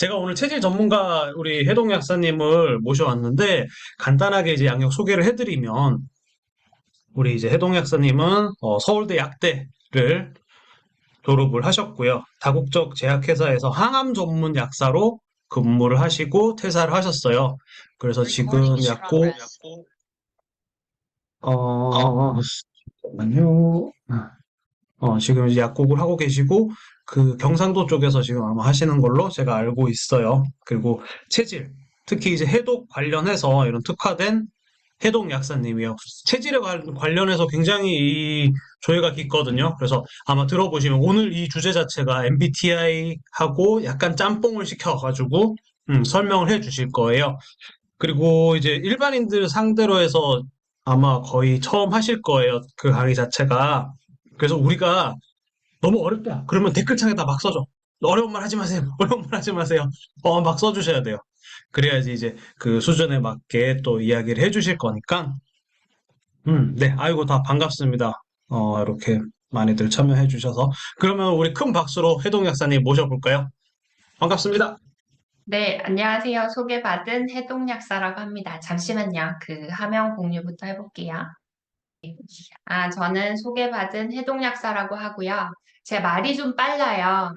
제가 오늘 체질 전문가 우리 해동 약사님을 모셔왔는데 간단하게 이제 양력 소개를 해드리면 우리 이제 해동 약사님은 서울대 약대를 졸업을 하셨고요. 다국적 제약회사에서 항암 전문 약사로 근무를 하시고 퇴사를 하셨어요. 그래서 지금 잠깐만요. 지금 이제 약국을 하고 계시고, 그 경상도 쪽에서 지금 아마 하시는 걸로 제가 알고 있어요. 그리고 체질, 특히 이제 해독 관련해서 이런 특화된 해독 약사님이요. 체질에 관련해서 굉장히 이 조예가 깊거든요. 그래서 아마 들어보시면 오늘 이 주제 자체가 MBTI하고 약간 짬뽕을 시켜가지고 설명을 해 주실 거예요. 그리고 이제 일반인들 상대로 해서 아마 거의 처음 하실 거예요. 그 강의 자체가. 그래서 우리가 너무 어렵다. 그러면 댓글창에다 막 써줘. 어려운 말 하지 마세요. 어려운 말 하지 마세요. 막 써주셔야 돼요. 그래야지 이제 그 수준에 맞게 또 이야기를 해주실 거니까. 네. 아이고, 다 반갑습니다. 이렇게 많이들 참여해 주셔서. 그러면 우리 큰 박수로 해동 약사님 모셔볼까요? 반갑습니다. 네, 안녕하세요. 소개받은 해독약사라고 합니다. 잠시만요. 그 화면 공유부터 해볼게요. 저는 소개받은 해독약사라고 하고요. 제 말이 좀 빨라요.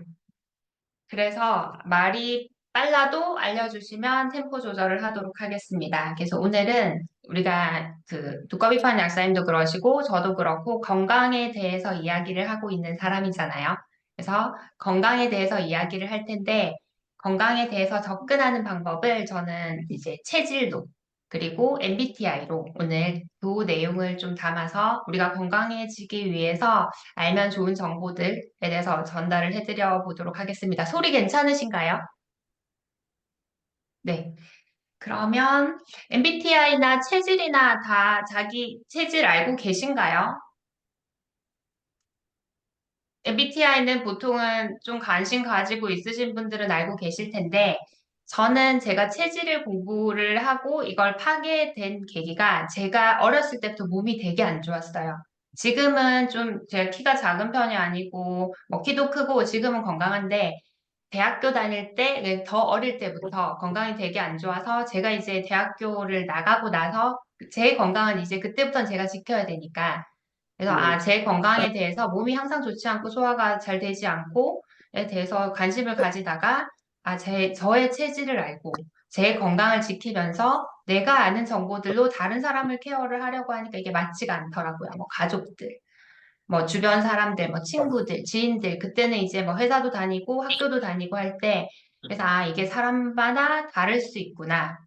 그래서 말이 빨라도 알려주시면 템포 조절을 하도록 하겠습니다. 그래서 오늘은 우리가 그 두꺼비판 약사님도 그러시고 저도 그렇고 건강에 대해서 이야기를 하고 있는 사람이잖아요. 그래서 건강에 대해서 이야기를 할 텐데 건강에 대해서 접근하는 방법을 저는 이제 체질로 그리고 MBTI로 오늘 그 내용을 좀 담아서 우리가 건강해지기 위해서 알면 좋은 정보들에 대해서 전달을 해드려 보도록 하겠습니다. 소리 괜찮으신가요? 네. 그러면 MBTI나 체질이나 다 자기 체질 알고 계신가요? MBTI는 보통은 좀 관심 가지고 있으신 분들은 알고 계실 텐데, 저는 제가 체질을 공부를 하고 이걸 파게 된 계기가 제가 어렸을 때부터 몸이 되게 안 좋았어요. 지금은 좀 제가 키가 작은 편이 아니고, 뭐 키도 크고 지금은 건강한데, 대학교 다닐 때, 더 어릴 때부터 건강이 되게 안 좋아서 제가 이제 대학교를 나가고 나서 제 건강은 이제 그때부터는 제가 지켜야 되니까 그래서 제 건강에 대해서 몸이 항상 좋지 않고 소화가 잘 되지 않고에 대해서 관심을 가지다가 저의 체질을 알고 제 건강을 지키면서 내가 아는 정보들로 다른 사람을 케어를 하려고 하니까 이게 맞지가 않더라고요. 뭐 가족들, 뭐 주변 사람들, 뭐 친구들, 지인들, 그때는 이제 뭐 회사도 다니고 학교도 다니고 할 때, 그래서 이게 사람마다 다를 수 있구나.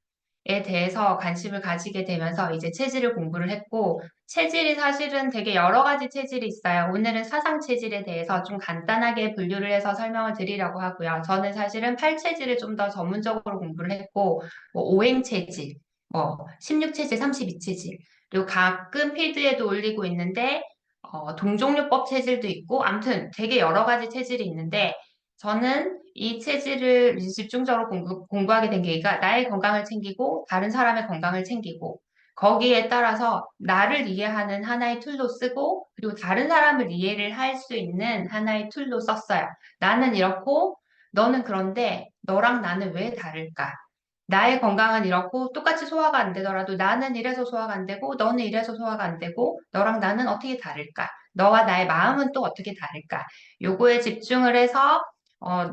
에 대해서 관심을 가지게 되면서 이제 체질을 공부를 했고, 체질이 사실은 되게 여러 가지 체질이 있어요. 오늘은 사상 체질에 대해서 좀 간단하게 분류를 해서 설명을 드리려고 하고요. 저는 사실은 8체질을 좀 더 전문적으로 공부를 했고, 뭐 오행 체질, 뭐 16체질, 32체질, 그리고 가끔 필드에도 올리고 있는데, 동종요법 체질도 있고, 암튼 되게 여러 가지 체질이 있는데, 저는 이 체질을 이제 집중적으로 공부하게 된 계기가 나의 건강을 챙기고 다른 사람의 건강을 챙기고 거기에 따라서 나를 이해하는 하나의 툴로 쓰고 그리고 다른 사람을 이해를 할 수 있는 하나의 툴로 썼어요. 나는 이렇고 너는 그런데 너랑 나는 왜 다를까? 나의 건강은 이렇고 똑같이 소화가 안 되더라도 나는 이래서 소화가 안 되고 너는 이래서 소화가 안 되고 너랑 나는 어떻게 다를까? 너와 나의 마음은 또 어떻게 다를까? 요거에 집중을 해서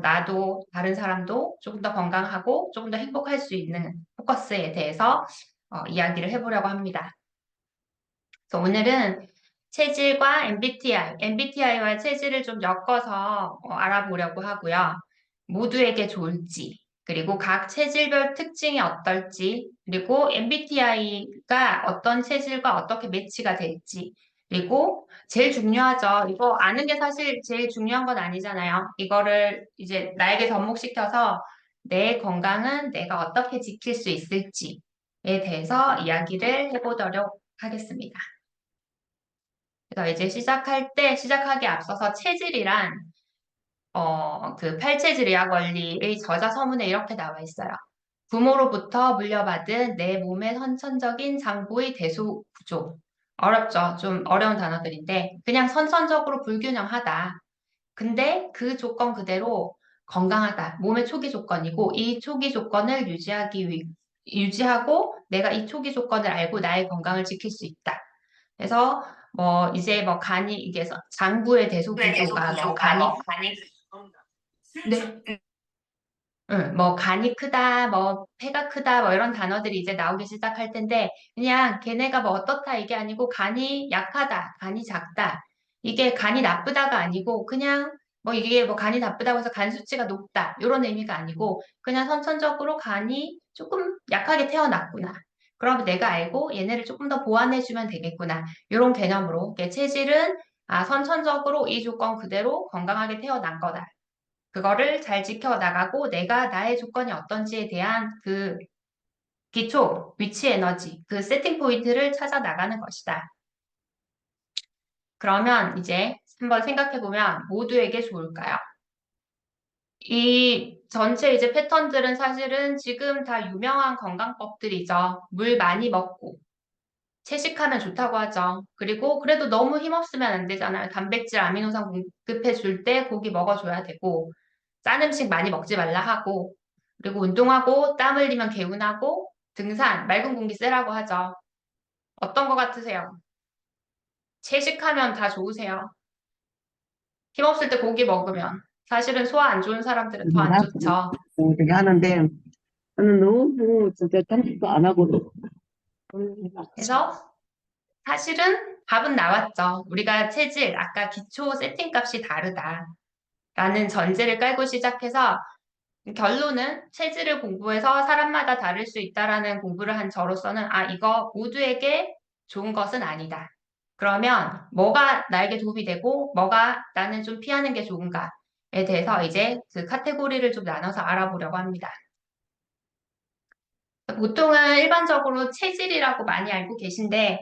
나도 다른 사람도 조금 더 건강하고 조금 더 행복할 수 있는 포커스에 대해서 이야기를 해보려고 합니다. 그래서 오늘은 체질과 MBTI와 체질을 좀 엮어서 알아보려고 하고요. 모두에게 좋을지, 그리고 각 체질별 특징이 어떨지, 그리고 MBTI가 어떤 체질과 어떻게 매치가 될지, 그리고 제일 중요하죠. 이거 아는 게 사실 제일 중요한 건 아니잖아요. 이거를 이제 나에게 접목시켜서 내 건강은 내가 어떻게 지킬 수 있을지에 대해서 이야기를 해보도록 하겠습니다. 그래서 이제 시작하기 앞서서 체질이란, 그 팔체질의학 원리의 저자 서문에 이렇게 나와 있어요. 부모로부터 물려받은 내 몸의 선천적인 장부의 대소 구조. 어렵죠? 좀 어려운 단어들인데, 그냥 선천적으로 불균형하다. 근데 그 조건 그대로 건강하다. 몸의 초기 조건이고 이 초기 조건을 유지하고 내가 이 초기 조건을 알고 나의 건강을 지킬 수 있다. 그래서 뭐 이제 뭐 간이 이게 장부의 대소 구조가 뭐 간이 네. 응, 뭐 간이 크다, 뭐 폐가 크다, 뭐 이런 단어들이 이제 나오기 시작할 텐데 그냥 걔네가 뭐 어떻다 이게 아니고 간이 약하다, 간이 작다. 이게 간이 나쁘다가 아니고 그냥 뭐 이게 뭐 간이 나쁘다고 해서 간 수치가 높다 이런 의미가 아니고 그냥 선천적으로 간이 조금 약하게 태어났구나. 그럼 내가 알고 얘네를 조금 더 보완해주면 되겠구나. 이런 개념으로 이게 체질은 선천적으로 이 조건 그대로 건강하게 태어난 거다. 그거를 잘 지켜나가고 내가 나의 조건이 어떤지에 대한 그 기초, 위치 에너지, 그 세팅 포인트를 찾아 나가는 것이다. 그러면 이제 한번 생각해보면 모두에게 좋을까요? 이 전체 이제 패턴들은 사실은 지금 다 유명한 건강법들이죠. 물 많이 먹고, 채식하면 좋다고 하죠. 그리고 그래도 너무 힘없으면 안 되잖아요. 단백질, 아미노산 공급해 줄 때 고기 먹어줘야 되고, 짠 음식 많이 먹지 말라 하고, 그리고 운동하고, 땀 흘리면 개운하고, 등산, 맑은 공기 쐬라고 하죠. 어떤 거 같으세요? 채식하면 다 좋으세요? 힘없을 때 고기 먹으면. 사실은 소화 안 좋은 사람들은 더 안 말하고 좋죠. 되게 하는데 저는 너무 진짜 탐식도 안 하고 그래서 사실은 답은 나왔죠. 우리가 체질, 아까 기초 세팅 값이 다르다. 라는 전제를 깔고 시작해서 결론은 체질을 공부해서 사람마다 다를 수 있다라는 공부를 한 저로서는 이거 모두에게 좋은 것은 아니다. 그러면 뭐가 나에게 도움이 되고 뭐가 나는 좀 피하는 게 좋은가에 대해서 이제 그 카테고리를 좀 나눠서 알아보려고 합니다. 보통은 일반적으로 체질이라고 많이 알고 계신데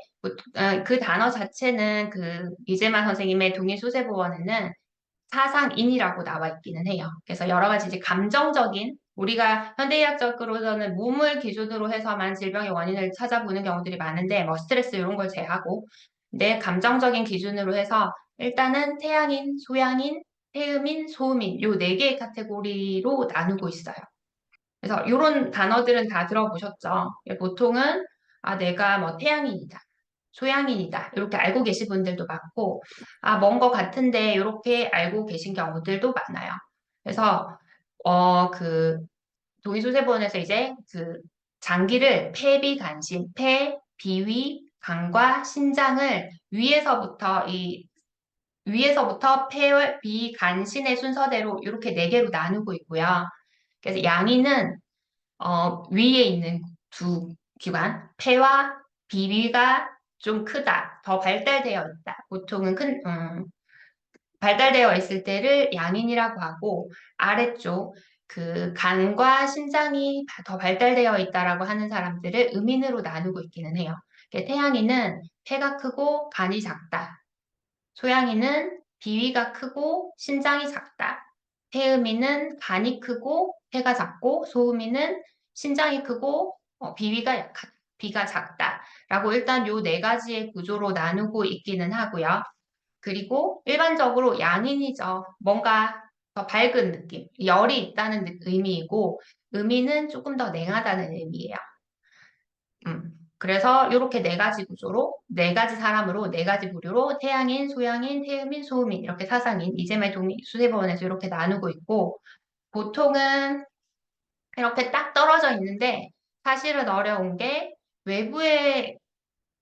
그 단어 자체는 그 이재만 선생님의 동일 소세보원에는 사상인이라고 나와 있기는 해요. 그래서 여러 가지 이제 감정적인 우리가 현대의학적으로서는 몸을 기준으로 해서만 질병의 원인을 찾아보는 경우들이 많은데 뭐 스트레스 이런 걸 제하고 내 감정적인 기준으로 해서 일단은 태양인, 소양인, 태음인, 소음인 요 네 개의 카테고리로 나누고 있어요. 그래서 이런 단어들은 다 들어보셨죠? 보통은 내가 뭐 태양인이다. 소양인이다. 이렇게 알고 계신 분들도 많고, 먼 것 같은데 이렇게 알고 계신 경우들도 많아요. 그래서, 그, 동의소세본에서 이제 그 장기를 폐비간신, 폐, 비위, 간과 신장을 위에서부터 폐, 비, 간신의 순서대로 이렇게 네 개로 나누고 있고요. 그래서 양인은 위에 있는 두 기관, 폐와 비위가 좀 크다, 더 발달되어 있다. 보통은 발달되어 있을 때를 양인이라고 하고, 아래쪽 그 간과 신장이 더 발달되어 있다라고 하는 사람들을 음인으로 나누고 있기는 해요. 태양인은 폐가 크고 간이 작다. 소양인은 비위가 크고 신장이 작다. 태음인은 간이 크고 폐가 작고 소음인은 신장이 크고 비위가 약하다. 비가 작다라고 일단 요 네 가지의 구조로 나누고 있기는 하고요. 그리고 일반적으로 양인이죠. 뭔가 더 밝은 느낌, 열이 있다는 의미이고 음인은 조금 더 냉하다는 의미예요. 그래서 이렇게 네 가지 구조로, 네 가지 사람으로, 네 가지 부류로 태양인, 소양인, 태음인, 소음인, 이렇게 사상인, 이재말 동의 수세법원에서 이렇게 나누고 있고, 보통은 이렇게 딱 떨어져 있는데, 사실은 어려운 게 외부의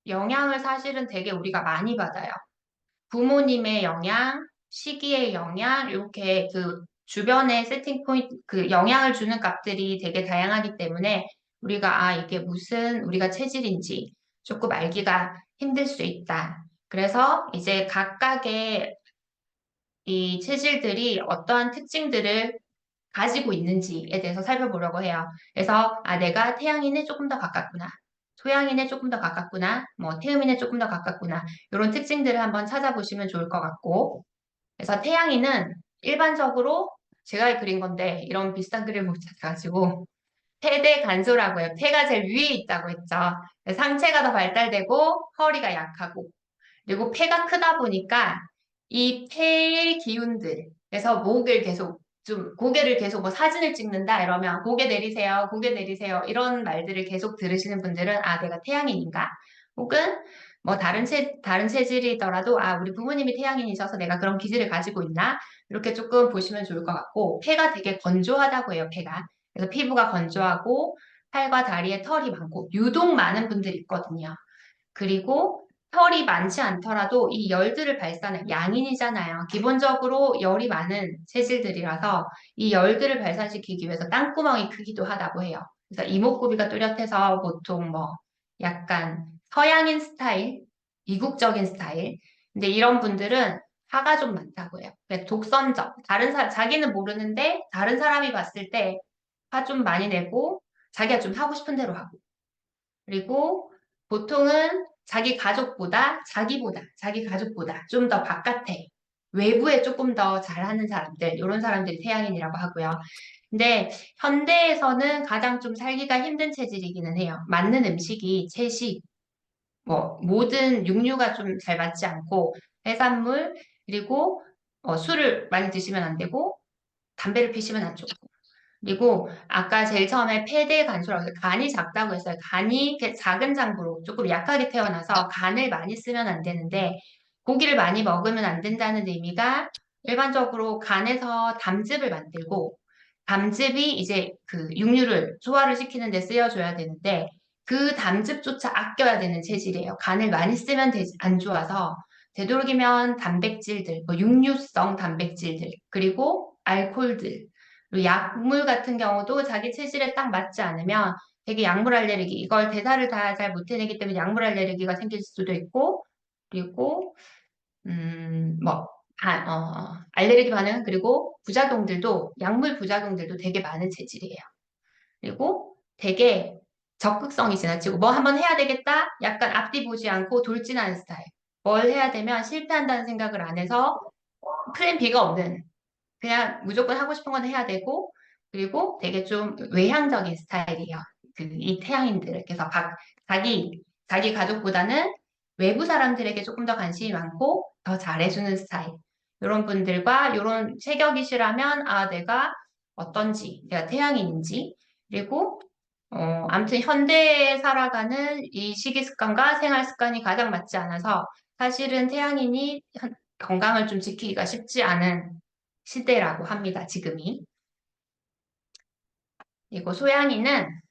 영향을 사실은 되게 우리가 많이 받아요. 부모님의 영향, 시기의 영향, 이렇게 그 주변의 세팅 포인트, 그 영향을 주는 값들이 되게 다양하기 때문에 우리가 이게 무슨 우리가 체질인지 조금 알기가 힘들 수 있다. 그래서 이제 각각의 이 체질들이 어떠한 특징들을 가지고 있는지에 대해서 살펴보려고 해요. 그래서 내가 태양인에 조금 더 가깝구나. 소양인에 조금 더 가깝구나. 뭐 태음인에 조금 더 가깝구나. 이런 특징들을 한번 찾아보시면 좋을 것 같고. 그래서 태양인은 일반적으로 제가 그린 건데 이런 비슷한 그림을 못 찾아가지고 폐대 간소라고 해요. 폐가 제일 위에 있다고 했죠. 상체가 더 발달되고 허리가 약하고 그리고 폐가 크다 보니까 이 폐의 기운들 그래서 목을 계속 좀 고개를 계속 뭐 사진을 찍는다 이러면 고개 내리세요, 고개 내리세요 이런 말들을 계속 들으시는 분들은 아 내가 태양인인가? 혹은 뭐 다른 체질이더라도 아 우리 부모님이 태양인이셔서 내가 그런 기질을 가지고 있나? 이렇게 조금 보시면 좋을 것 같고 폐가 되게 건조하다고 해요, 폐가. 그래서 피부가 건조하고 팔과 다리에 털이 많고 유독 많은 분들이 있거든요. 그리고 털이 많지 않더라도 이 열들을 발산한 양인이잖아요. 기본적으로 열이 많은 체질들이라서 이 열들을 발산시키기 위해서 땅구멍이 크기도 하다고 해요. 그래서 이목구비가 뚜렷해서 보통 뭐 약간 서양인 스타일, 이국적인 스타일. 근데 이런 분들은 화가 좀 많다고 해요. 그러니까 독선적. 자기는 모르는데 다른 사람이 봤을 때 화 좀 많이 내고 자기가 좀 하고 싶은 대로 하고. 그리고 보통은 자기 가족보다 좀 더 바깥에, 외부에 조금 더 잘하는 사람들, 이런 사람들이 태양인이라고 하고요. 근데 현대에서는 가장 좀 살기가 힘든 체질이기는 해요. 맞는 음식이 채식, 뭐 모든 육류가 좀 잘 맞지 않고 해산물, 그리고 술을 많이 드시면 안 되고 담배를 피시면 안 좋고 그리고 아까 제일 처음에 폐대 간소라고 해서 간이 작다고 했어요. 간이 이렇게 작은 장부로 조금 약하게 태어나서 간을 많이 쓰면 안 되는데 고기를 많이 먹으면 안 된다는 의미가 일반적으로 간에서 담즙을 만들고 담즙이 이제 그 육류를 소화를 시키는 데 쓰여줘야 되는데 그 담즙조차 아껴야 되는 체질이에요. 간을 많이 쓰면 안 좋아서 되도록이면 단백질들, 뭐 육류성 단백질들, 그리고 알코올들 그리고 약물 같은 경우도 자기 체질에 딱 맞지 않으면 되게 약물 알레르기, 이걸 대사를 다 잘 못 해내기 때문에 약물 알레르기가 생길 수도 있고, 그리고, 뭐, 알레르기 반응, 그리고 부작용들도, 약물 부작용들도 되게 많은 체질이에요. 그리고 되게 적극성이 지나치고, 뭐 한번 해야 되겠다? 약간 앞뒤 보지 않고 돌진하는 스타일. 뭘 해야 되면 실패한다는 생각을 안 해서 플랜 B가 없는 그냥 무조건 하고 싶은 건 해야 되고, 그리고 되게 좀 외향적인 스타일이에요. 이 태양인들. 그래서 자기 가족보다는 외부 사람들에게 조금 더 관심이 많고, 더 잘해주는 스타일. 이런 분들과 이런 체격이시라면, 아, 내가 어떤지, 내가 태양인인지, 그리고, 아무튼 현대에 살아가는 이 식이 습관과 생활 습관이 가장 맞지 않아서, 사실은 태양인이 건강을 좀 지키기가 쉽지 않은 시대라고 합니다, 지금이. 그리고 소양이는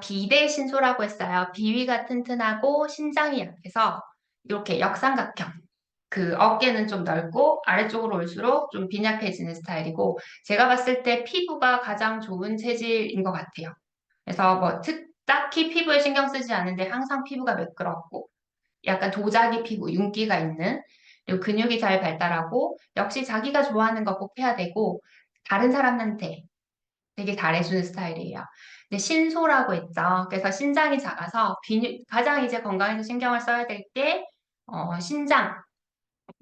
비대신소라고 했어요. 비위가 튼튼하고 신장이 약해서 이렇게 역삼각형. 그 어깨는 좀 넓고 아래쪽으로 올수록 좀 빈약해지는 스타일이고 제가 봤을 때 피부가 가장 좋은 체질인 것 같아요. 그래서 뭐 딱히 피부에 신경 쓰지 않는데 항상 피부가 매끄럽고 약간 도자기 피부, 윤기가 있는 그리고 근육이 잘 발달하고 역시 자기가 좋아하는 거 꼭 해야 되고 다른 사람한테 되게 잘해주는 스타일이에요. 근데 신소라고 했죠. 그래서 신장이 작아서 가장 이제 건강에서 신경을 써야 될 게 신장,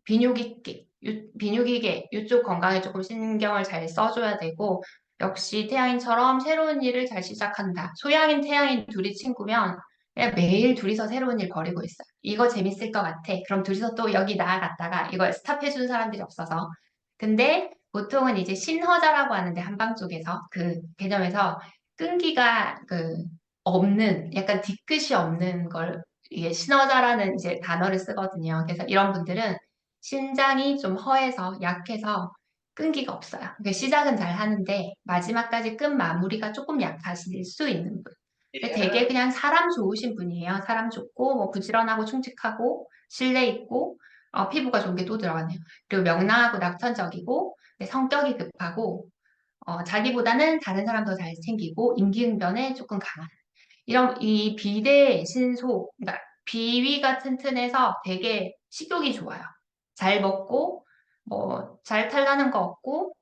비뇨기계 이쪽 건강에 조금 신경을 잘 써줘야 되고 역시 태양인처럼 새로운 일을 잘 시작한다. 소양인, 태양인 둘이 친구면 그냥 매일 둘이서 새로운 일 벌이고 있어요. 이거 재밌을 것 같아. 그럼 둘이서 또 여기 나아갔다가 이걸 스탑해주는 사람들이 없어서. 근데 보통은 이제 신허자라고 하는데 한방 쪽에서 그 개념에서 끈기가 없는 약간 뒤끝이 없는 걸 이게 신허자라는 이제 단어를 쓰거든요. 그래서 이런 분들은 신장이 좀 허해서 약해서 끈기가 없어요. 그러니까 시작은 잘 하는데 마지막까지 끝 마무리가 조금 약하실 수 있는 분. 근데 되게 그냥 사람 좋으신 분이에요. 사람 좋고 뭐 부지런하고 충직하고 신뢰 있고 피부가 좋은 게 또 들어가네요. 그리고 명랑하고 낙천적이고 근데 성격이 급하고 자기보다는 다른 사람 더 잘 챙기고 임기응변에 조금 강한 이런 이 비대 신소 그러니까 비위가 튼튼해서 되게 식욕이 좋아요. 잘 먹고 뭐 잘 탈나는 거 없고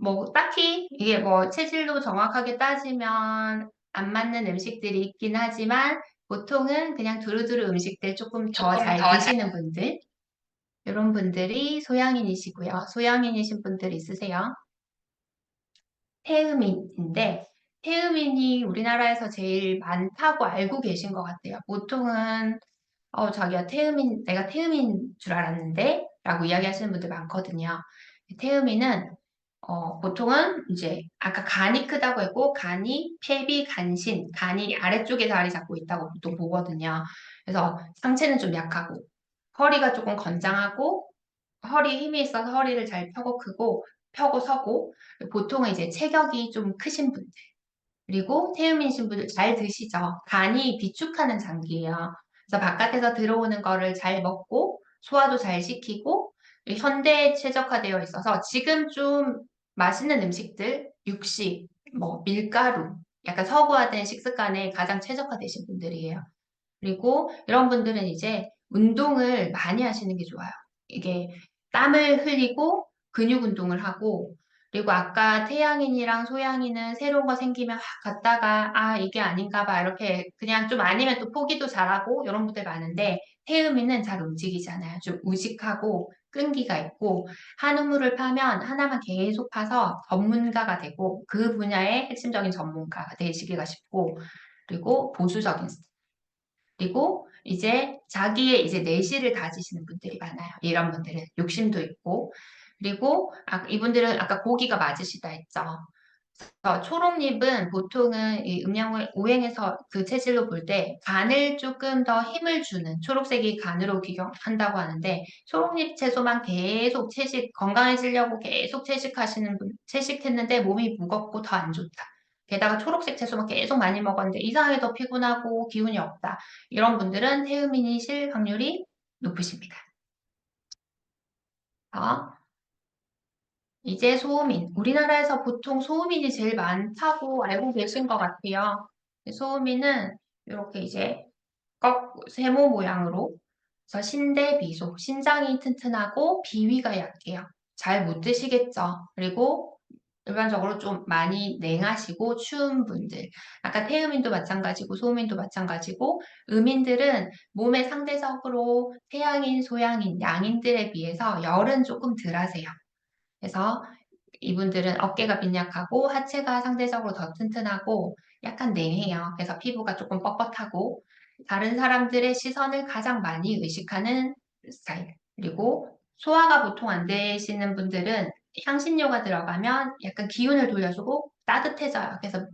뭐 딱히 이게 뭐 체질로 정확하게 따지면 안 맞는 음식들이 있긴 하지만 보통은 그냥 두루두루 음식들 조금 더 잘 드시는 분들 이런 분들이 소양인이시고요. 소양인이신 분들 있으세요? 태음인인데 태음인이 우리나라에서 제일 많다고 알고 계신 것 같아요. 보통은 자기가 내가 태음인 줄 알았는데 라고 이야기하시는 분들 많거든요. 태음인은 보통은 이제 아까 간이 크다고 했고 간이 폐비, 간신, 간이 아래쪽에 자리 잡고 있다고 보통 보거든요. 그래서 상체는 좀 약하고 허리가 조금 건장하고 허리 힘이 있어서 허리를 잘 펴고 크고 펴고 서고 보통은 이제 체격이 좀 크신 분들 그리고 태음인 신분들 잘 드시죠. 간이 비축하는 장기예요. 그래서 바깥에서 들어오는 거를 잘 먹고 소화도 잘 시키고 현대에 최적화되어 있어서 지금 좀 맛있는 음식들, 육식, 뭐 밀가루, 약간 서구화된 식습관에 가장 최적화되신 분들이에요. 그리고 이런 분들은 이제 운동을 많이 하시는 게 좋아요. 이게 땀을 흘리고 근육 운동을 하고 그리고 아까 태양인이랑 소양인은 새로운 거 생기면 확 갔다가 아 이게 아닌가 봐 이렇게 그냥 좀 아니면 또 포기도 잘하고 이런 분들 많은데 태음인은 잘 움직이잖아요. 좀 우직하고 끈기가 있고 한 우물을 파면 하나만 계속 파서 전문가가 되고 그 분야의 핵심적인 전문가가 되시기가 쉽고 그리고 보수적인 그리고 이제 자기의 이제 내실을 다지시는 분들이 많아요. 이런 분들은 욕심도 있고 그리고 이분들은 아까 고기가 맞으시다 했죠. 초록잎은 보통은 이 오행에서 그 체질로 볼 때 간을 조금 더 힘을 주는 초록색이 간으로 기경한다고 하는데 초록잎 채소만 계속 건강해지려고 계속 채식하시는 분 채식했는데 몸이 무겁고 더 안 좋다. 게다가 초록색 채소만 계속 많이 먹었는데 이상하게 더 피곤하고 기운이 없다. 이런 분들은 태음인이실 확률이 높으십니다. 이제 소음인. 우리나라에서 보통 소음인이 제일 많다고 알고 계신 것 같아요. 소음인은 이렇게 이제 세모 모양으로 그래서 신대비소, 신장이 튼튼하고 비위가 약해요. 잘 못 드시겠죠. 그리고 일반적으로 좀 많이 냉하시고 추운 분들. 아까 태음인도 마찬가지고 소음인도 마찬가지고 음인들은 몸에 상대적으로 태양인, 소양인, 양인들에 비해서 열은 조금 덜 하세요. 그래서 이분들은 어깨가 빈약하고 하체가 상대적으로 더 튼튼하고 약간 냉해요. 그래서 피부가 조금 뻣뻣하고 다른 사람들의 시선을 가장 많이 의식하는 스타일. 그리고 소화가 보통 안 되시는 분들은 향신료가 들어가면 약간 기운을 돌려주고 따뜻해져요. 그래서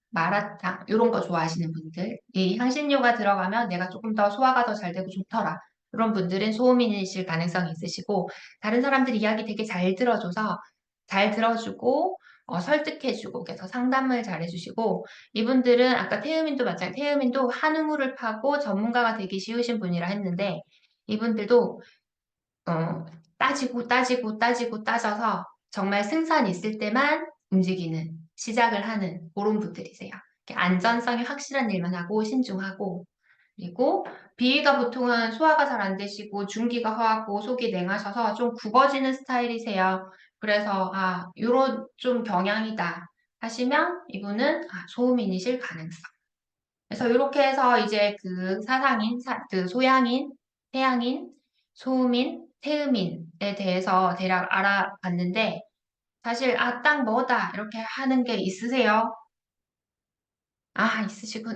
마라탕 이런 거 좋아하시는 분들 이 향신료가 들어가면 내가 조금 더 소화가 더 잘 되고 좋더라. 그런 분들은 소음인이실 가능성이 있으시고 다른 사람들 이야기 되게 잘 들어줘서 잘 들어주고 설득해주고 그래서 상담을 잘 해주시고 이분들은 아까 태음인도 마찬가지 태음인도 한 우물을 파고 전문가가 되기 쉬우신 분이라 했는데 이분들도 따지고 따지고 따지고 따져서 정말 승산 있을 때만 움직이는 시작을 하는 그런 분들이세요. 이렇게 안전성이 확실한 일만 하고 신중하고 그리고 비위가 보통은 소화가 잘 안 되시고 중기가 허하고 속이 냉하셔서 좀 굽어지는 스타일이세요. 그래서 요런 좀 경향이다 하시면 이분은 소음인이실 가능성. 그래서 이렇게 해서 이제 그 그 소양인, 태양인, 소음인, 태음인에 대해서 대략 알아봤는데 사실 딱 뭐다 이렇게 하는 게 있으세요?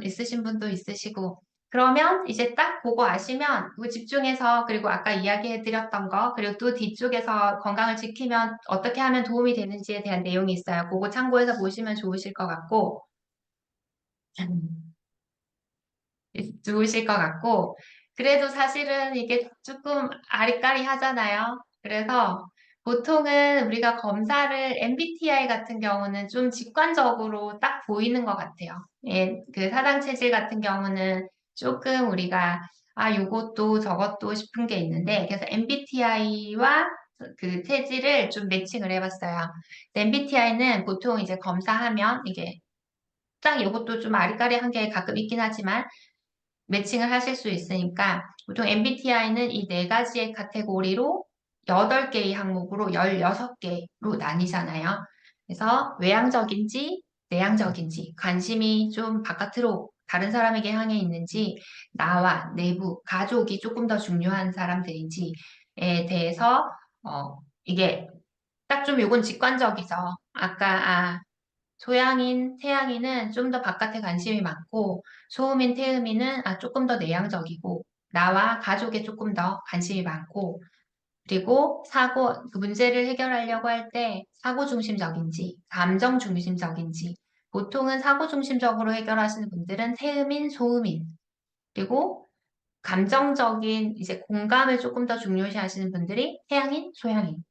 있으신 분도 있으시고. 그러면 이제 딱 그거 아시면 그거 집중해서 그리고 아까 이야기해드렸던 거 그리고 또 뒤쪽에서 건강을 지키면 어떻게 하면 도움이 되는지에 대한 내용이 있어요. 그거 참고해서 보시면 좋으실 것 같고. 좋으실 것 같고, 그래도 사실은 이게 조금 아리까리 하잖아요. 그래서 보통은 우리가 검사를 MBTI 같은 경우는 좀 직관적으로 딱 보이는 것 같아요. 예, 그 사당 체질 같은 경우는 조금 우리가 요것도 저것도 싶은 게 있는데, 그래서 MBTI와 그 체질을 좀 매칭을 해봤어요. MBTI는 보통 이제 검사하면 이게 딱 이것도 좀 아리까리한 게 가끔 있긴 하지만 매칭을 하실 수 있으니까 보통 MBTI는 이 네 가지의 카테고리로 8개의 항목으로 16개로 나뉘잖아요. 그래서 외향적인지 내향적인지 관심이 좀 바깥으로 다른 사람에게 향해 있는지 나와 내부 가족이 조금 더 중요한 사람들인지에 대해서 이게 딱 좀 요건 직관적이죠. 아까 소양인, 태양인은 좀 더 바깥에 관심이 많고, 소음인, 태음인은 조금 더 내향적이고, 나와 가족에 조금 더 관심이 많고, 그리고 그 문제를 해결하려고 할 때 사고 중심적인지, 감정 중심적인지, 보통은 사고 중심적으로 해결하시는 분들은 태음인, 소음인, 그리고 감정적인 이제 공감을 조금 더 중요시 하시는 분들이 태양인, 소양인.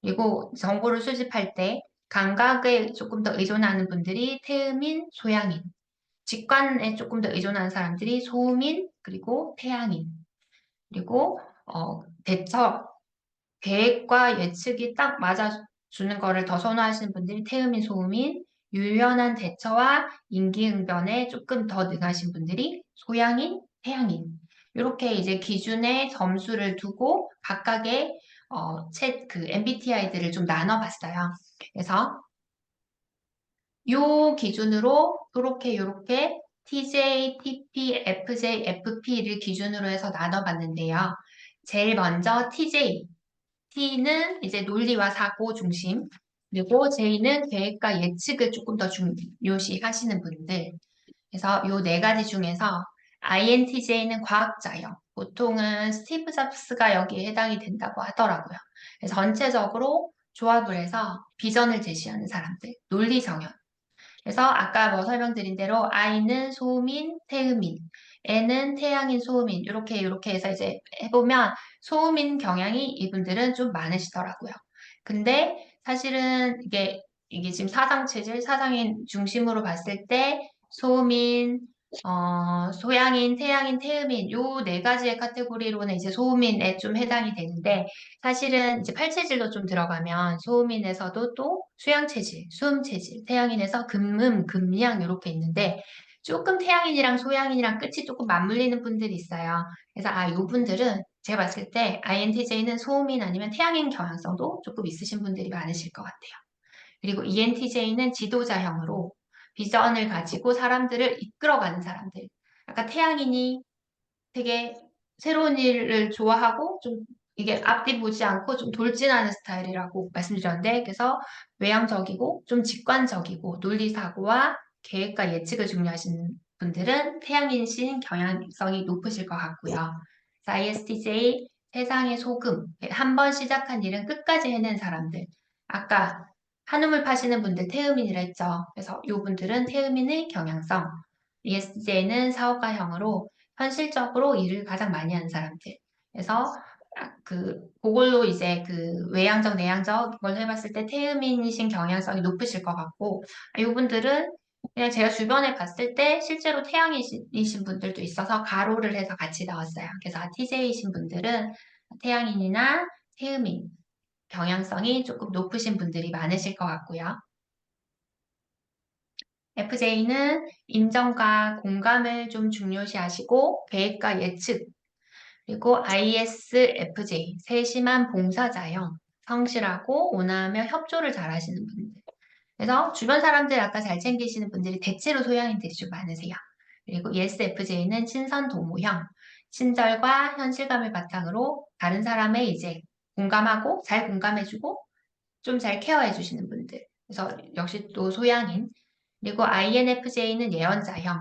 그리고 정보를 수집할 때 감각에 조금 더 의존하는 분들이 태음인, 소양인. 직관에 조금 더 의존하는 사람들이 소음인, 그리고 태양인. 그리고 대처, 계획과 예측이 딱 맞아주는 거를 더 선호하시는 분들이 태음인, 소음인, 유연한 대처와 임기응변에 조금 더 능하신 분들이 소양인, 태양인. 이렇게 이제 기준에 점수를 두고 각각의 그 MBTI들을 좀 나눠봤어요. 그래서 요 기준으로 요렇게 TJ, TP, FJ, FP를 기준으로 해서 나눠봤는데요. 제일 먼저 TJ, T는 이제 논리와 사고 중심, 그리고 J는 계획과 예측을 조금 더 중요시 하시는 분들. 그래서 요 네 가지 중에서 INTJ는 과학자요. 보통은 스티브 잡스가 여기에 해당이 된다고 하더라고요. 그래서 전체적으로 조합을 해서 비전을 제시하는 사람들, 논리 정연. 그래서 아까 뭐 설명드린 대로 I는 소음인, 태음인, N은 태양인, 소음인 이렇게 해서 이제 해보면 소음인 경향이 이분들은 좀 많으시더라고요. 근데 사실은 이게 지금 사상 체질, 사상인 중심으로 봤을 때 소음인, 소양인, 태양인, 태음인 요 네 가지의 카테고리로는 이제 소음인에 좀 해당이 되는데 사실은 이제 팔체질로 좀 들어가면 소음인에서도 또 수양체질, 수음체질, 태양인에서 금음, 금양 이렇게 있는데 조금 태양인이랑 소양인이랑 끝이 조금 맞물리는 분들이 있어요. 그래서 요 분들은 제가 봤을 때 INTJ는 소음인 아니면 태양인 경향성도 조금 있으신 분들이 많으실 것 같아요. 그리고 ENTJ는 지도자형으로 비전을 가지고 사람들을 이끌어가는 사람들. 아까 태양인이 되게 새로운 일을 좋아하고 좀 이게 앞뒤 보지 않고 좀 돌진하는 스타일이라고 말씀드렸는데 그래서 외향적이고 좀 직관적이고 논리사고와 계획과 예측을 중요하시는 분들은 태양인신 경향성이 높으실 것 같고요. ISTJ 세상의 소금 한 번 시작한 일은 끝까지 해낸 사람들 아까 한우물 파시는 분들 태음인이라 했죠. 그래서 이 분들은 태음인의 경향성 ESTJ는 사업가형으로 현실적으로 일을 가장 많이 하는 사람들. 그래서 그걸로 이제 그 외향적, 내향적 이걸 해봤을 때 태음인이신 경향성이 높으실 것 같고, 이분들은 그냥 제가 주변에 봤을 때 실제로 태양이신 분들도 있어서 가로를 해서 같이 나왔어요. 그래서 TJ이신 분들은 태양인이나 태음인 경향성이 조금 높으신 분들이 많으실 것 같고요. FJ는 인정과 공감을 좀 중요시 하시고 계획과 예측, 그리고 ISFJ, 세심한 봉사자형, 성실하고 온화하며 협조를 잘하시는 분들. 그래서 주변 사람들 아까 잘 챙기시는 분들이 대체로 소양인들이 좀 많으세요. 그리고 ESFJ는 친선도모형, 친절과 현실감을 바탕으로 다른 사람의 이제 공감하고 잘 공감해주고 좀 잘 케어해주시는 분들. 그래서 역시 또 소양인. 그리고 INFJ는 예언자형,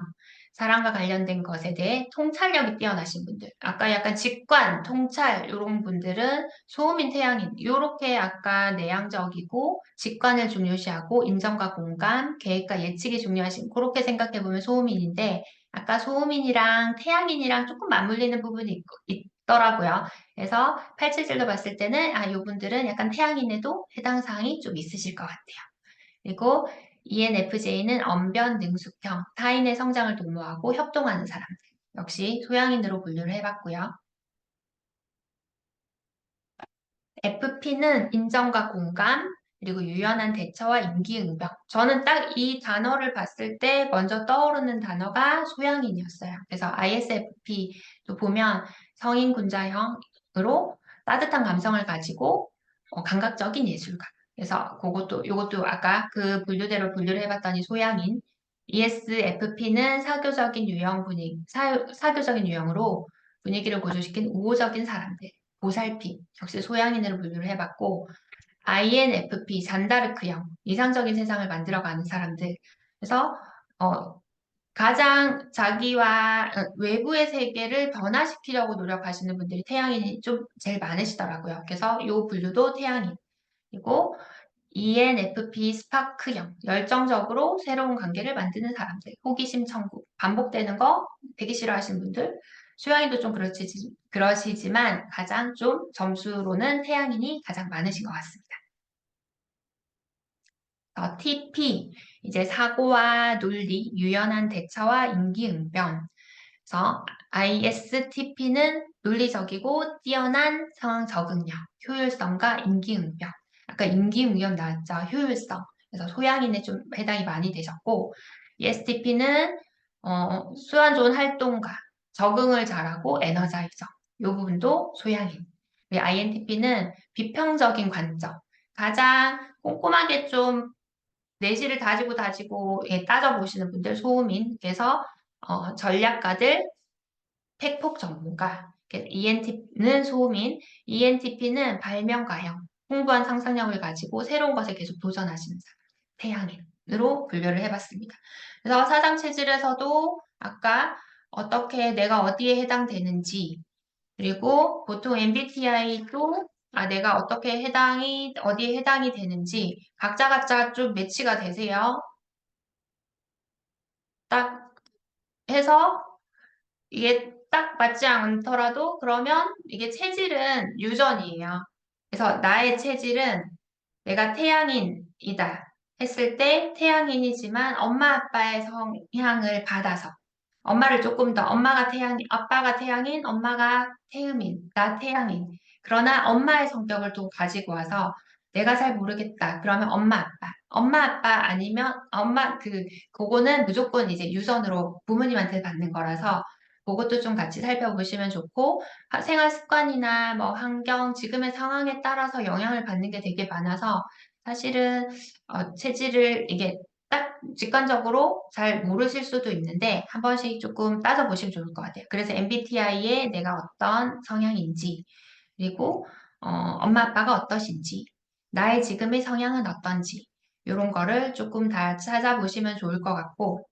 사랑과 관련된 것에 대해 통찰력이 뛰어나신 분들. 아까 약간 직관, 통찰 이런 분들은 소음인, 태양인 이렇게 아까 내향적이고 직관을 중요시하고 인정과 공감, 계획과 예측이 중요하신 그렇게 생각해 보면 소음인인데 아까 소음인이랑 태양인이랑 조금 맞물리는 부분이 있더라고요. 그래서 877로 봤을 때는 이분들은 약간 태양인에도 해당 사항이 좀 있으실 것 같아요. 그리고 ENFJ는 언변 능숙형, 타인의 성장을 도모하고 협동하는 사람들. 역시 소양인으로 분류를 해봤고요. FP는 인정과 공감, 그리고 유연한 대처와 임기응변. 저는 딱 이 단어를 봤을 때 먼저 떠오르는 단어가 소양인이었어요. 그래서 ISFP도 보면 성인군자형으로 따뜻한 감성을 가지고 감각적인 예술가. 그래서 요것도 아까 그 분류대로 분류를 해봤더니 소양인. ESFP는 사교적인 사교적인 유형으로 분위기를 고조시킨 우호적인 사람들. 보살핌, 역시 소양인으로 분류를 해봤고, INFP, 잔다르크형, 이상적인 세상을 만들어가는 사람들. 그래서, 가장 자기와 외부의 세계를 변화시키려고 노력하시는 분들이 태양인이 좀 제일 많으시더라고요. 그래서 이 분류도 태양인. 그리고 ENFP 스파크형, 열정적으로 새로운 관계를 만드는 사람들, 호기심 천국, 반복되는 거 되게 싫어하시는 분들, 수양인도 좀 그러시지만 가장 좀 점수로는 태양인이 가장 많으신 것 같습니다. TP, 이제 사고와 논리, 유연한 대처와 임기응변. 그래서 ISTP는 논리적이고 뛰어난 상황 적응력, 효율성과 임기응변. 아까 임기응변 나왔죠. 효율성. 그래서 소양인에 좀 해당이 많이 되셨고, ESTP는 수완 좋은 활동가, 적응을 잘하고 에너자이저. 이 부분도 소양인. INTP는 비평적인 관점. 가장 꼼꼼하게 좀 내실을 다지고 따져보시는 분들 소음인. 그래서 전략가들, 팩폭 전문가. ENTP는 소음인, ENTP는 발명가형, 풍부한 상상력을 가지고 새로운 것에 계속 도전하시는 사람, 태양인으로 분류를 해봤습니다. 그래서 사장 체질에서도 아까 어떻게 내가 어디에 해당되는지, 그리고 보통 MBTI도 내가 어디에 해당이 되는지 각자 좀 매치가 되세요. 딱 해서 이게 딱 맞지 않더라도 그러면 이게 체질은 유전이에요. 그래서 나의 체질은 내가 태양인이다 했을 때 태양인이지만 엄마 아빠의 성향을 받아서 엄마를 조금 더 엄마가 태양인, 아빠가 태양인, 엄마가 태음인, 나 태양인. 그러나 엄마의 성격을 또 가지고 와서 내가 잘 모르겠다. 그러면 엄마 아빠 아니면 그거는 무조건 이제 유전으로 부모님한테 받는 거라서 그것도 좀 같이 살펴보시면 좋고 생활 습관이나 뭐 환경, 지금의 상황에 따라서 영향을 받는 게 되게 많아서 사실은 체질을 이게 딱 직관적으로 잘 모르실 수도 있는데 한 번씩 조금 따져보시면 좋을 것 같아요. 그래서 MBTI에 내가 어떤 성향인지 그리고 엄마 아빠가 어떠신지 나의 지금의 성향은 어떤지 이런 거를 조금 다 찾아보시면 좋을 것 같고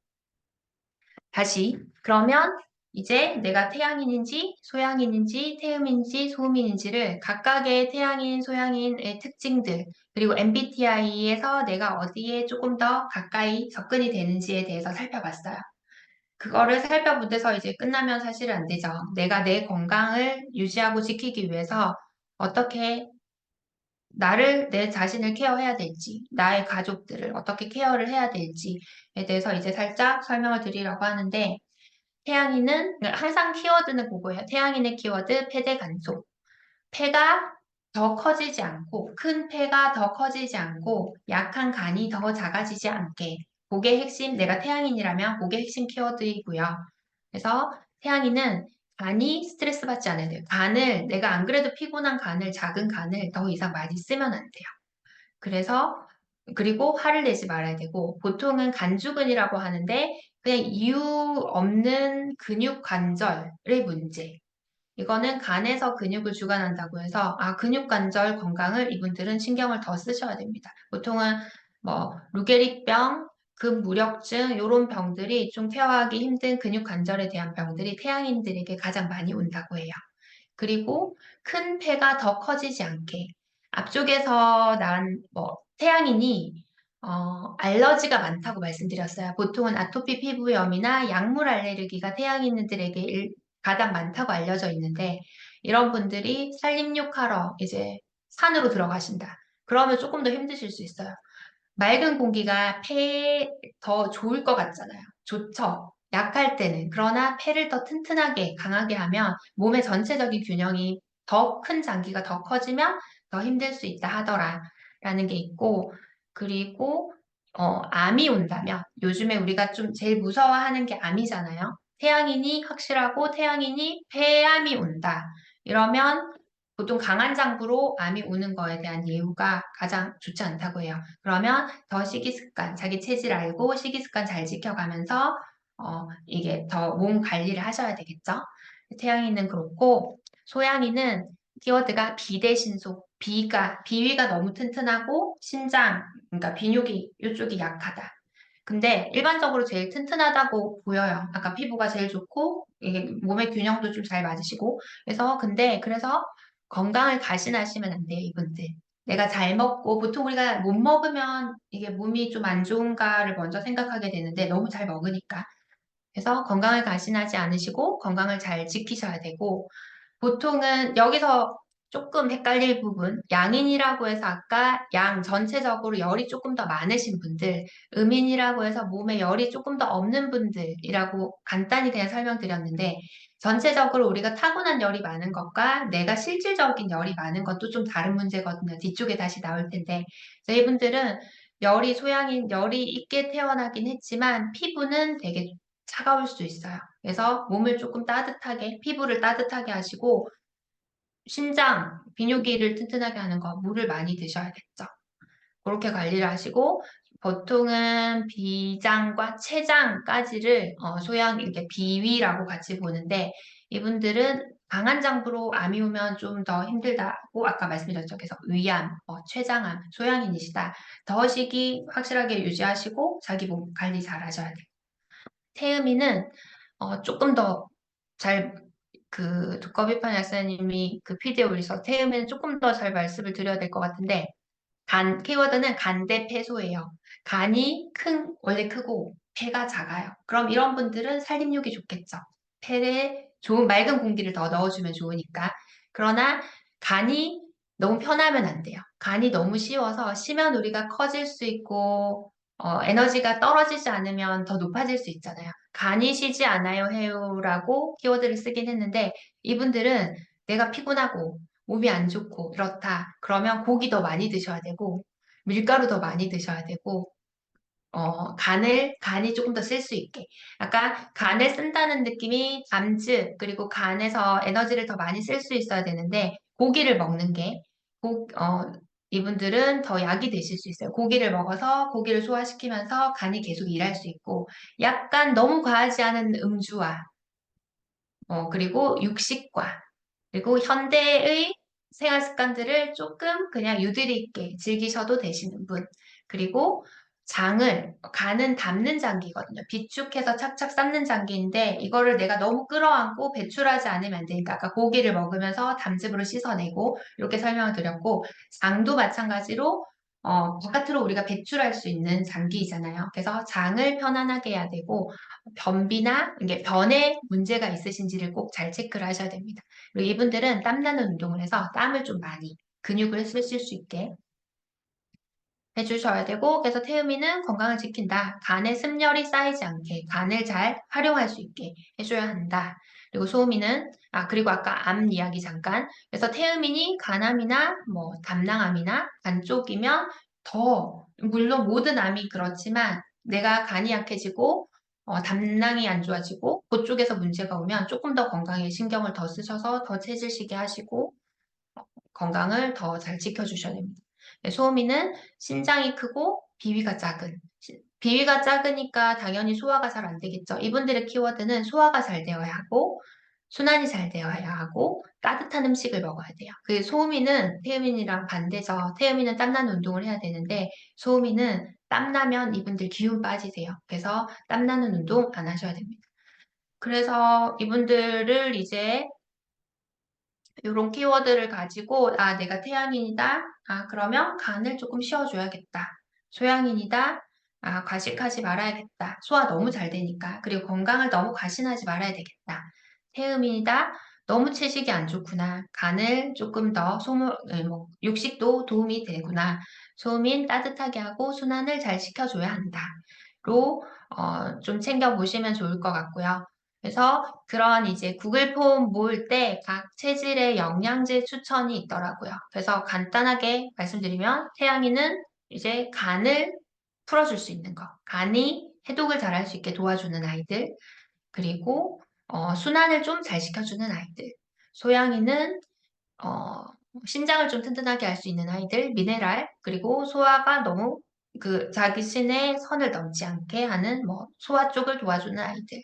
다시 그러면 이제 내가 태양인인지 소양인인지 태음인지 소음인인지를 각각의 태양인, 소양인의 특징들 그리고 MBTI에서 내가 어디에 조금 더 가까이 접근이 되는지에 대해서 살펴봤어요. 그거를 살펴보면서 이제 끝나면 사실은 안 되죠. 내가 내 건강을 유지하고 지키기 위해서 어떻게 내 자신을 케어해야 될지, 나의 가족들을 어떻게 케어를 해야 될지에 대해서 이제 살짝 설명을 드리려고 하는데, 태양인은 항상 키워드는 그거예요. 태양인의 키워드 폐대 간소. 폐가 더 커지지 않고 큰 폐가 더 커지지 않고 약한 간이 더 작아지지 않게 그게 핵심 내가 태양인이라면 그게 핵심 키워드이고요. 그래서 태양인은 간이 스트레스 받지 않아야 돼요. 내가 안 그래도 피곤한 간을 작은 간을 더 이상 많이 쓰면 안 돼요. 그리고 화를 내지 말아야 되고, 보통은 간주근이라고 하는데, 그냥 이유 없는 근육 관절의 문제. 이거는 간에서 근육을 주관한다고 해서, 근육 관절 건강을 이분들은 신경을 더 쓰셔야 됩니다. 보통은 루게릭병, 급무력증, 이런 병들이 좀 케어하기 힘든 근육 관절에 대한 병들이 태양인들에게 가장 많이 온다고 해요. 그리고 큰 폐가 더 커지지 않게 앞쪽에서 태양인이 알러지가 많다고 말씀드렸어요. 보통은 아토피 피부염이나 약물 알레르기가 태양인들에게 가장 많다고 알려져 있는데 이런 분들이 산림욕하러 이제 산으로 들어가신다. 그러면 조금 더 힘드실 수 있어요. 맑은 공기가 폐에 더 좋을 것 같잖아요. 좋죠. 약할 때는. 그러나 폐를 더 튼튼하게, 강하게 하면 몸의 전체적인 균형이 더 큰 장기가 더 커지면 더 힘들 수 있다 하더라. 라는 게 있고, 그리고, 암이 온다면, 요즘에 우리가 좀 제일 무서워하는 게 암이잖아요. 태양인이 확실하고 태양인이 폐암이 온다. 이러면 보통 강한 장부로 암이 오는 거에 대한 예후가 가장 좋지 않다고 해요. 그러면 더 식이습관, 자기 체질 알고 식이습관 잘 지켜가면서 이게 더 몸 관리를 하셔야 되겠죠. 태양이는 그렇고 소양이는 키워드가 비대신소, 비위가 너무 튼튼하고 신장, 그러니까 비뇨기 이쪽이 약하다. 근데 일반적으로 제일 튼튼하다고 보여요. 아까 피부가 제일 좋고, 이게 몸의 균형도 좀 잘 맞으시고. 그래서 건강을 가신하시면 안 돼요, 이분들. 내가 잘 먹고, 보통 우리가 못 먹으면 이게 몸이 좀 안 좋은가를 먼저 생각하게 되는데, 너무 잘 먹으니까. 그래서 건강을 가신하지 않으시고, 건강을 잘 지키셔야 되고, 보통은 여기서 조금 헷갈릴 부분, 양인이라고 해서 아까 양 전체적으로 열이 조금 더 많으신 분들, 음인이라고 해서 몸에 열이 조금 더 없는 분들이라고 간단히 그냥 설명드렸는데, 전체적으로 우리가 타고난 열이 많은 것과 내가 실질적인 열이 많은 것도 좀 다른 문제거든요. 뒤쪽에 다시 나올 텐데, 그래서 이분들은 열이 있게 태어나긴 했지만 피부는 되게 차가울 수 있어요. 그래서 몸을 조금 따뜻하게, 피부를 따뜻하게 하시고, 신장, 비뇨기를 튼튼하게 하는 거, 물을 많이 드셔야겠죠. 그렇게 관리를 하시고, 보통은 비장과 췌장까지를 소양 이렇게 비위라고 같이 보는데, 이분들은 강한 장부로 암이 오면 좀 더 힘들다고 아까 말씀드렸죠. 그래서 위암, 췌장암, 소양인이시다. 더식이 확실하게 유지하시고 자기 몸 관리 잘 하셔야 돼요. 태음이는 조금 더 잘, 두꺼비판 약사님이 그 PD에 올리셔서 태음에는 조금 더 잘 말씀을 드려야 될 것 같은데, 키워드는 간대폐소예요. 원래 크고, 폐가 작아요. 그럼 이런 분들은 살림욕이 좋겠죠. 폐에 좋은 맑은 공기를 더 넣어주면 좋으니까. 그러나 간이 너무 편하면 안 돼요. 간이 너무 쉬면 우리가 커질 수 있고, 에너지가 떨어지지 않으면 더 높아질 수 있잖아요. 간이 쉬지 않아요 해요라고 키워드를 쓰긴 했는데, 이분들은 내가 피곤하고, 몸이 안 좋고 그렇다. 그러면 고기 더 많이 드셔야 되고 밀가루 더 많이 드셔야 되고 간이 조금 더 쓸 수 있게. 아까 간을 쓴다는 느낌이 담즙 그리고 간에서 에너지를 더 많이 쓸 수 있어야 되는데 고기를 먹는 게 고, 어, 이분들은 더 약이 되실 수 있어요. 고기를 먹어서 고기를 소화시키면서 간이 계속 일할 수 있고 약간 너무 과하지 않은 음주와 그리고 육식과 그리고 현대의 생활 습관들을 조금 그냥 유두리 있게 즐기셔도 되시는 분. 그리고 간은 담는 장기거든요. 비축해서 착착 쌓는 장기인데, 이거를 내가 너무 끌어안고 배출하지 않으면 안 되니까, 아까 고기를 먹으면서 담즙으로 씻어내고, 이렇게 설명을 드렸고, 장도 마찬가지로, 바깥으로 우리가 배출할 수 있는 장기이잖아요. 그래서 장을 편안하게 해야 되고, 이게 변에 문제가 있으신지를 꼭 잘 체크를 하셔야 됩니다. 그리고 이분들은 땀나는 운동을 해서 땀을 좀 많이 근육을 쓰실 수 있게 해주셔야 되고 그래서 태음이는 건강을 지킨다. 간에 습열이 쌓이지 않게 간을 잘 활용할 수 있게 해줘야 한다. 그리고 소음이는 그리고 아까 암 이야기 잠깐 그래서 태음인이 간암이나 뭐 담낭암이나 간 쪽이면 더 물론 모든 암이 그렇지만 내가 간이 약해지고 담낭이 안 좋아지고 그쪽에서 문제가 오면 조금 더 건강에 신경을 더 쓰셔서 더 체질시게 하시고 건강을 더 잘 지켜주셔야 됩니다. 네, 소음이는 신장이 크고 비위가 작으니까 당연히 소화가 잘 안 되겠죠. 이분들의 키워드는 소화가 잘 되어야 하고 순환이 잘 되어야 하고 따뜻한 음식을 먹어야 돼요. 그 소음이는 태음인이랑 반대죠. 태음인은 땀나는 운동을 해야 되는데 소음이는 땀나면 이분들 기운 빠지세요. 그래서 땀나는 운동 안 하셔야 됩니다. 그래서 이분들을 이제 이런 키워드를 가지고 내가 태양인이다. 그러면 간을 조금 쉬어줘야겠다. 소양인이다. 과식하지 말아야겠다. 소화 너무 잘 되니까. 그리고 건강을 너무 과신하지 말아야 되겠다. 태음인이다. 너무 채식이 안 좋구나. 간을 조금 더 육식도 도움이 되구나. 소음인 따뜻하게 하고 순환을 잘 시켜줘야 한다. 로 좀 챙겨보시면 좋을 것 같고요. 그래서 그런 이제 구글 폼 모을 때 각 체질의 영양제 추천이 있더라고요. 그래서 간단하게 말씀드리면 태양이는 이제 간을 풀어줄 수 있는 거. 간이 해독을 잘할 수 있게 도와주는 아이들. 그리고 순환을 좀 잘 시켜주는 아이들. 소양이는 신장을 좀 튼튼하게 할 수 있는 아이들, 미네랄, 그리고 소화가 너무 자기 신의 선을 넘지 않게 하는 소화 쪽을 도와주는 아이들.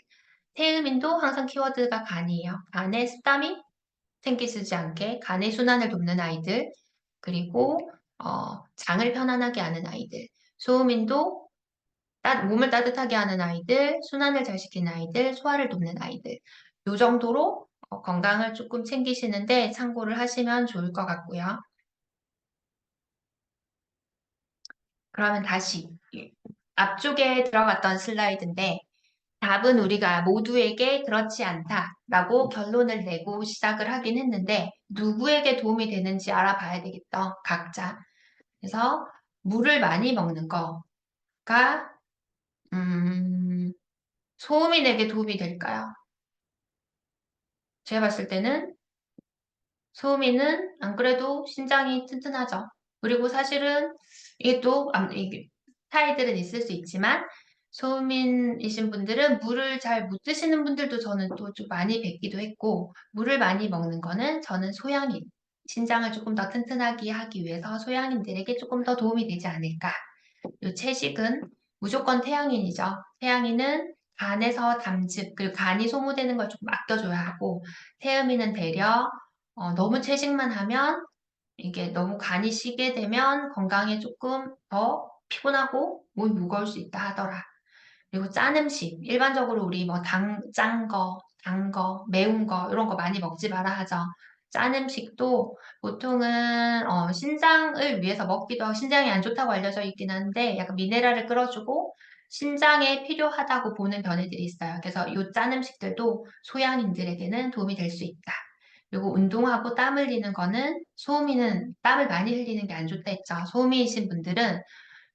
태음인도 항상 키워드가 간이에요. 간에 스땀이 생기지 않게 간의 순환을 돕는 아이들, 그리고 장을 편안하게 하는 아이들. 소음인도 몸을 따뜻하게 하는 아이들, 순환을 잘 시키는 아이들, 소화를 돕는 아이들. 요 정도로 건강을 조금 챙기시는데 참고를 하시면 좋을 것 같고요. 그러면 다시 앞쪽에 들어갔던 슬라이드인데 답은 우리가 모두에게 그렇지 않다라고 결론을 내고 시작을 하긴 했는데 누구에게 도움이 되는지 알아봐야 되겠다. 각자. 그래서 물을 많이 먹는 거가 소음인에게 도움이 될까요? 제가 봤을 때는 소음인은 안 그래도 신장이 튼튼하죠. 그리고 사실은 이게 또 이게 차이들은 있을 수 있지만 소음인이신 분들은 물을 잘 못 드시는 분들도 저는 또 좀 많이 뵙기도 했고 물을 많이 먹는 거는 저는 소양인 신장을 조금 더 튼튼하게 하기 위해서 소양인들에게 조금 더 도움이 되지 않을까. 이 채식은 무조건 태양인이죠. 태양인은 간에서 담즙, 그리고 간이 소모되는 걸 조금 아껴줘야 하고, 태음인은 되려 너무 채식만 하면 이게 너무 간이 시게 되면 건강에 조금 더 피곤하고 몸이 무거울 수 있다 하더라. 그리고 짠 음식, 일반적으로 우리 뭐 짠 거, 단 거, 매운 거 이런 거 많이 먹지 마라 하죠. 짠 음식도 보통은 신장을 위해서 먹기도 하고 신장이 안 좋다고 알려져 있긴 한데 약간 미네랄을 끌어주고 신장에 필요하다고 보는 견해들이 있어요. 그래서 이 짠 음식들도 소양인들에게는 도움이 될 수 있다. 그리고 운동하고 땀 흘리는 거는 소음이는 땀을 많이 흘리는 게 안 좋다 했죠. 소음이신 분들은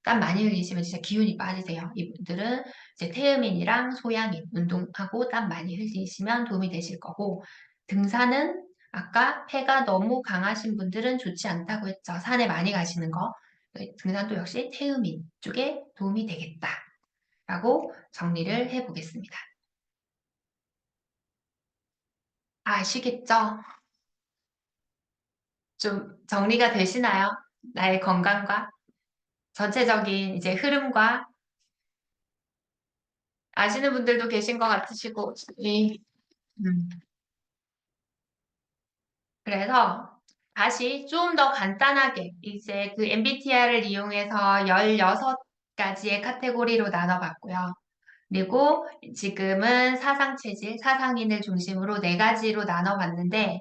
땀 많이 흘리시면 진짜 기운이 빠지세요. 이분들은 이제 태음인이랑 소양인 운동하고 땀 많이 흘리시면 도움이 되실 거고 등산은 아까 폐가 너무 강하신 분들은 좋지 않다고 했죠. 산에 많이 가시는 거. 등산도 역시 태음인 쪽에 도움이 되겠다라고 정리를 해보겠습니다. 아시겠죠? 좀 정리가 되시나요? 나의 건강과 전체적인 이제 흐름과 아시는 분들도 계신 것 같으시고, 음. 그래서 다시 좀 더 간단하게 이제 그 MBTI를 이용해서 16가지의 카테고리로 나눠봤고요. 그리고 지금은 사상체질, 사상인을 중심으로 4가지로 나눠봤는데,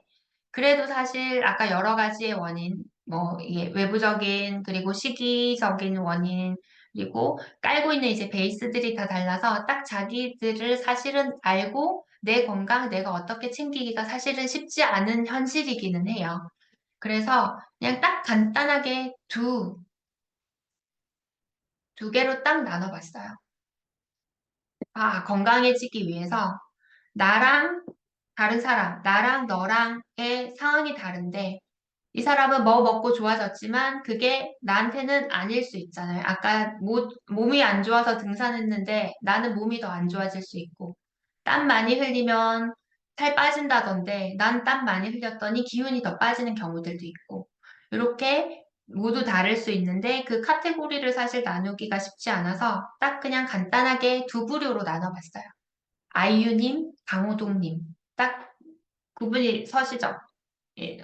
그래도 사실 아까 여러 가지의 원인, 뭐, 이게 외부적인, 그리고 시기적인 원인, 그리고 깔고 있는 이제 베이스들이 다 달라서 딱 자기들을 사실은 알고 내 건강 내가 어떻게 챙기기가 사실은 쉽지 않은 현실이기는 해요. 그래서 그냥 딱 간단하게 두 개로 딱 나눠봤어요. 건강해지기 위해서 나랑 다른 사람, 나랑 너랑의 상황이 다른데 이 사람은 뭐 먹고 좋아졌지만 그게 나한테는 아닐 수 있잖아요. 아까 몸이 안 좋아서 등산했는데 나는 몸이 더 안 좋아질 수 있고 땀 많이 흘리면 살 빠진다던데 난 땀 많이 흘렸더니 기운이 더 빠지는 경우들도 있고 이렇게 모두 다를 수 있는데 그 카테고리를 사실 나누기가 쉽지 않아서 딱 그냥 간단하게 두 부류로 나눠봤어요. 아이유님, 강호동님 딱 구분이 서시죠?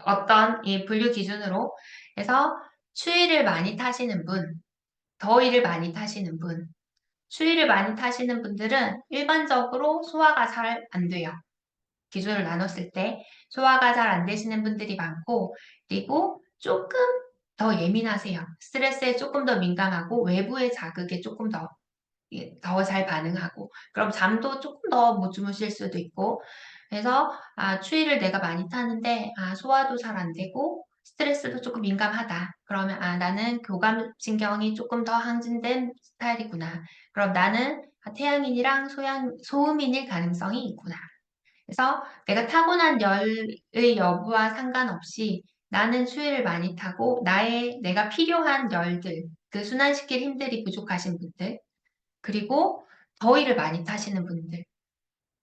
어떤 이 분류 기준으로 해서 추위를 많이 타시는 분, 더위를 많이 타시는 분, 추위를 많이 타시는 분들은 일반적으로 소화가 잘 안 돼요. 기준을 나눴을 때 소화가 잘 안 되시는 분들이 많고 그리고 조금 더 예민하세요. 스트레스에 조금 더 민감하고 외부의 자극에 조금 더 잘 반응하고 그럼 잠도 조금 더 못 주무실 수도 있고 그래서 추위를 내가 많이 타는데 소화도 잘 안 되고 스트레스도 조금 민감하다. 그러면 나는 교감신경이 조금 더 항진된 스타일이구나. 그럼 나는 태양인이랑 소음인일 가능성이 있구나. 그래서 내가 타고난 열의 여부와 상관없이 나는 추위를 많이 타고 내가 필요한 열들, 그 순환시킬 힘들이 부족하신 분들, 그리고 더위를 많이 타시는 분들.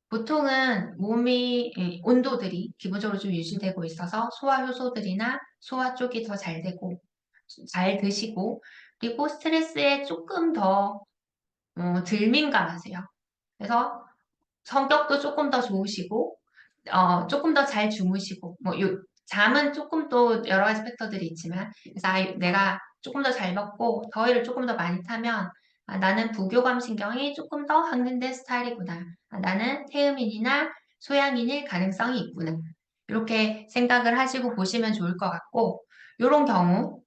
보통은 이 온도들이 기본적으로 좀 유지되고 있어서 소화 효소들이나 소화 쪽이 더 잘 되고, 잘 드시고, 그리고 스트레스에 조금 더 덜 민감하세요. 그래서 성격도 조금 더 좋으시고, 조금 더 잘 주무시고, 잠은 조금 또 여러 가지 팩터들이 있지만, 그래서 내가 조금 더 잘 먹고, 더위를 조금 더 많이 타면 아, 나는 부교감 신경이 조금 더 확대된 스타일이구나. 아, 나는 태음인이나 소양인일 가능성이 있구나. 이렇게 생각을 하시고 보시면 좋을 것 같고, 이런 경우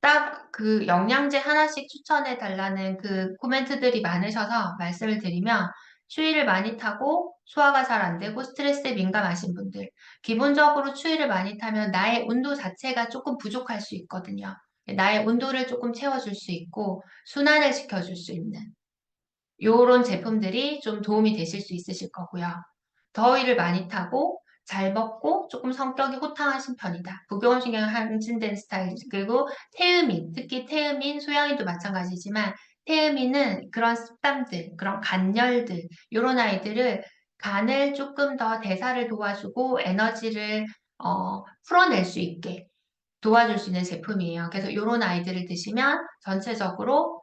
딱 그 영양제 하나씩 추천해 달라는 그 코멘트들이 많으셔서 말씀을 드리면 추위를 많이 타고 소화가 잘 안 되고 스트레스에 민감하신 분들 기본적으로 추위를 많이 타면 나의 온도 자체가 조금 부족할 수 있거든요. 나의 온도를 조금 채워줄 수 있고 순환을 시켜줄 수 있는 요런 제품들이 좀 도움이 되실 수 있으실 거고요. 더위를 많이 타고 잘 먹고 조금 성격이 호탕하신 편이다. 부교감신경이 항진된 스타일. 그리고 태음인, 특히 태음인, 소양인도 마찬가지지만 태음인은 그런 습담들, 그런 간열들, 요런 아이들을 간을 조금 더 대사를 도와주고 에너지를 풀어낼 수 있게 도와줄 수 있는 제품이에요. 그래서 요런 아이들을 드시면 전체적으로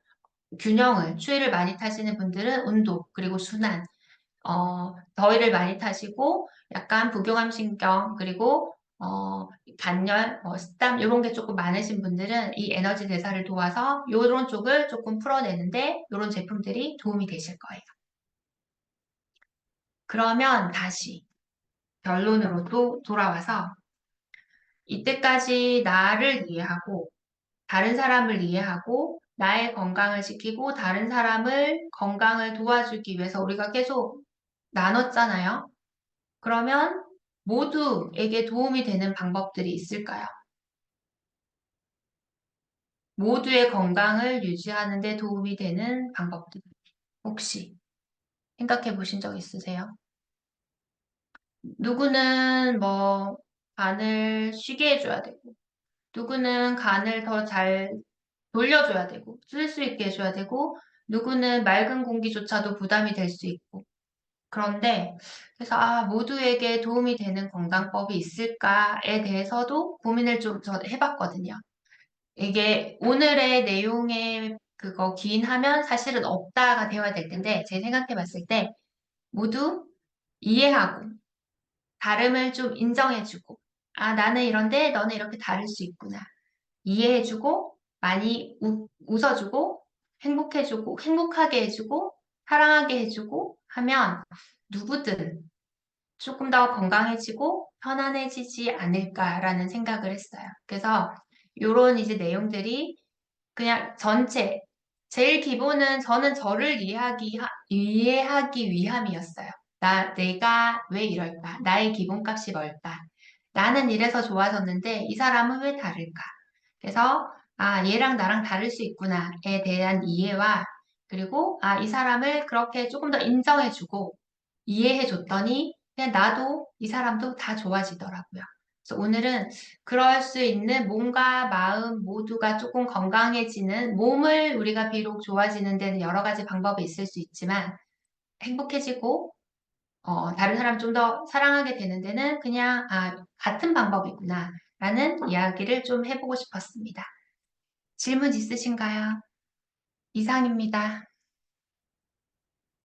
균형을, 추위를 많이 타시는 분들은 온도, 그리고 순환, 더위를 많이 타시고 약간 부교감신경 그리고 단열, 식담 이런 게 조금 많으신 분들은 이 에너지 대사를 도와서 이런 쪽을 조금 풀어내는데 이런 제품들이 도움이 되실 거예요. 그러면 다시 결론으로 또 돌아와서 이때까지 나를 이해하고 다른 사람을 이해하고 나의 건강을 지키고 다른 사람을 건강을 도와주기 위해서 우리가 계속 나눴잖아요. 그러면 모두에게 도움이 되는 방법들이 있을까요? 모두의 건강을 유지하는 데 도움이 되는 방법들 혹시 생각해 보신 적 있으세요? 누구는 뭐 간을 쉬게 해줘야 되고 누구는 간을 더 잘 돌려줘야 되고 쓸 수 있게 해줘야 되고 누구는 맑은 공기조차도 부담이 될 수 있고 그런데 그래서 모두에게 도움이 되는 건강법이 있을까에 대해서도 고민을 좀 저 해봤거든요. 이게 오늘의 내용에 그거 기인하면 사실은 없다가 되어야 될 텐데 제 생각해 봤을 때 모두 이해하고 다름을 좀 인정해주고 나는 이런데 너는 이렇게 다를 수 있구나. 이해해주고 많이 웃어주고 행복해주고 행복하게 해주고 사랑하게 해주고 하면 누구든 조금 더 건강해지고 편안해지지 않을까라는 생각을 했어요. 그래서 이런 이제 내용들이 그냥 전체 제일 기본은 저는 저를 이해하기 위함이었어요. 내가 왜 이럴까? 나의 기본값이 뭘까? 나는 이래서 좋아졌는데 이 사람은 왜 다를까? 그래서 얘랑 나랑 다를 수 있구나에 대한 이해와 그리고 이 사람을 그렇게 조금 더 인정해주고 이해해줬더니 그냥 나도 이 사람도 다 좋아지더라고요. 그래서 오늘은 그럴 수 있는 몸과 마음 모두가 조금 건강해지는 몸을 우리가 비록 좋아지는 데는 여러 가지 방법이 있을 수 있지만 행복해지고 다른 사람 좀 더 사랑하게 되는 데는 그냥 같은 방법이구나 라는 이야기를 좀 해보고 싶었습니다. 질문 있으신가요? 이상입니다.